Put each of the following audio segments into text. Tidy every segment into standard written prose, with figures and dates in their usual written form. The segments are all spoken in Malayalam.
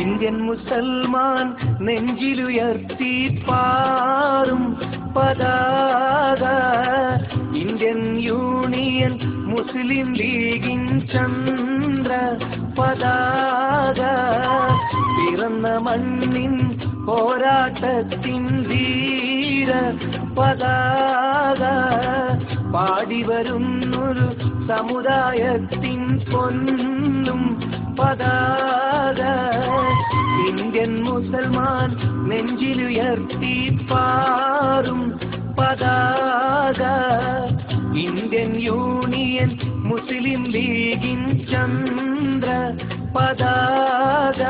ഇന്ത്യൻ മുസൽമാൻ നെഞ്ചിലുയർത്തി പാറും പതാക, ഇന്ത്യൻ യൂണിയൻ മുസ്ലിം ലീഗിൻ ചന്ദ്ര പതാക, പിറന്ന മണ്ണിൻ പോരാട്ടത്തിൻ ധീര പതാക, പാടിവരുന്നൊരു സമുദായത്തിൻ പൊന്നും പതാക, ഇന്ത്യൻ മുസൽമാൻ നെഞ്ചിലുയർത്തി പാറും പതാക, ഇന്ത്യൻ യൂണിയൻ മുസ്ലിം ലീഗിൻ ചന്ദ്ര പതാക.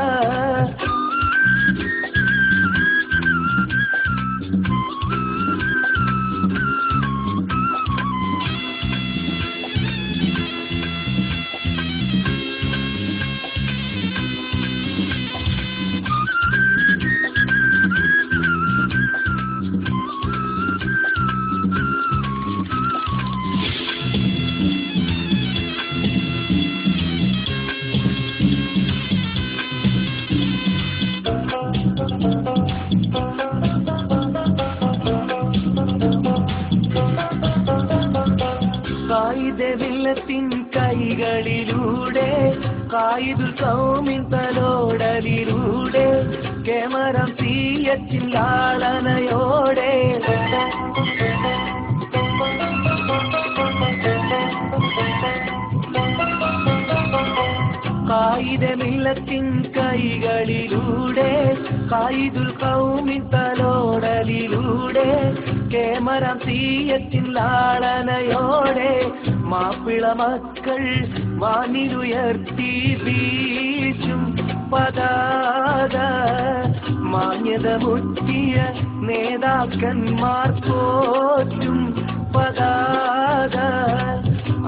കായിദവില്ലത്തിൻ കൈകളിലൂടെ, കായിദുൽ ഖൗമിൻ തലോടലിലൂടെ, കേമരം തീയത്തിൻ ലാളനയോടെ, കായിദമില്ലത്തിൻ കൈകളിലൂടെ, കായിദുൽ ഖൗമിൻ തലോടലിലൂടെ, കേമരം തീയത്തിൻ ലാളനയോടെ, മാപ്പിള മക്കൾ വാനിലുയർത്തി വീശും പതാക, മാന്യത മുറ്റിയ നേതാക്കന്മാർ പോറ്റും പതാക,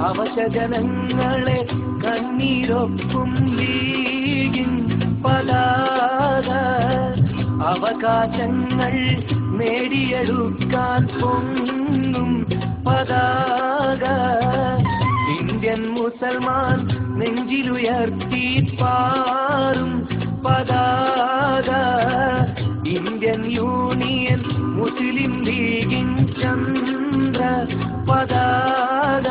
അവശജനങ്ങളെ കണ്ണീരൊപ്പും ലീഗിൻ പതാക, അവകാശങ്ങൾ നേടിയെടുക്കാൻ പൊങ്ങും പതാക, ഇന്ത്യൻ മുസൽമാൻ നെഞ്ചിലുയർത്തി പാറും പതാക, ഇന്ത്യൻ യൂണിയൻ മുസ്ലിം ലീഗിൻ ചന്ദ്ര പതാക.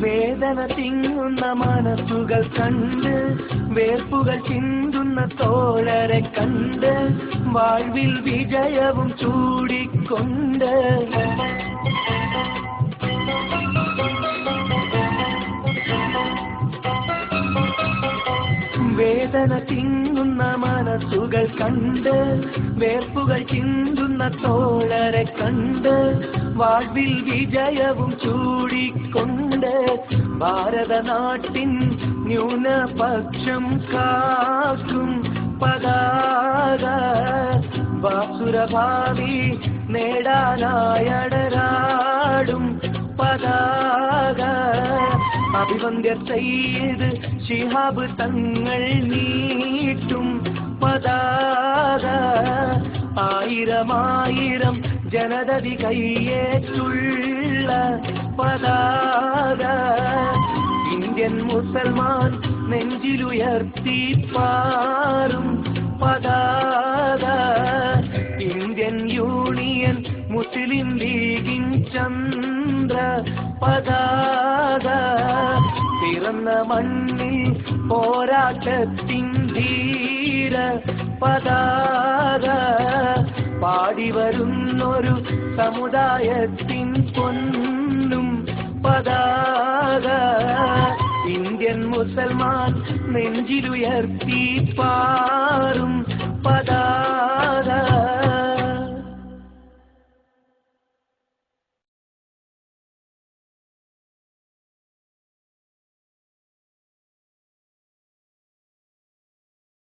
വേദന തിങ്ങുന്ന മനസ്സുകൾ കണ്ട്, വേർപ്പുകൾ ചിന്തുന്ന തോഴരെ കണ്ട്, വാഴ്വിൽ വിജയവും ചൂടിക്കൊണ്ട്, വേദന തിങ്ങുന്ന മനസ്സുകൾ കണ്ട്, വേർപ്പുകൾ ചിന്തുന്ന തോഴരെ കണ്ട്, വാഴ്വിൽ വിജയവും ചൂടിക്കൊണ്ട്, ഭാരതനാട്ടിൻ ന്യൂനപക്ഷം കാക്കും പതാക, ബാസുരഭാവി നേടാനായടരാടും പതാക, അഭിവന്ദ്യ സയ്യിദ് ശിഹാബ് തങ്ങൾ നീട്ടും പതാക, ആയിരമായിരം ജനതതി കയ്യേറ്റുള്ള പതാക, ഇന്ത്യൻ മുസൽമാൻ നെഞ്ചിലുയർത്തി പാറും പതാക, ഇന്ത്യൻ യൂണിയൻ മുസ്ലിം ലീഗിൻ ചന്ദ്ര പതാക, പിറന്ന മണ്ണിൽ പോരാട്ടത്തിൻ ധീര പതാക, പാടിവരുന്നൊരു സമുദായത്തിൻ പൊന്നും പതാക, ഇന്ത്യൻ മുസൽമാൻ നെഞ്ചിലുയർത്തി പാറും പതാക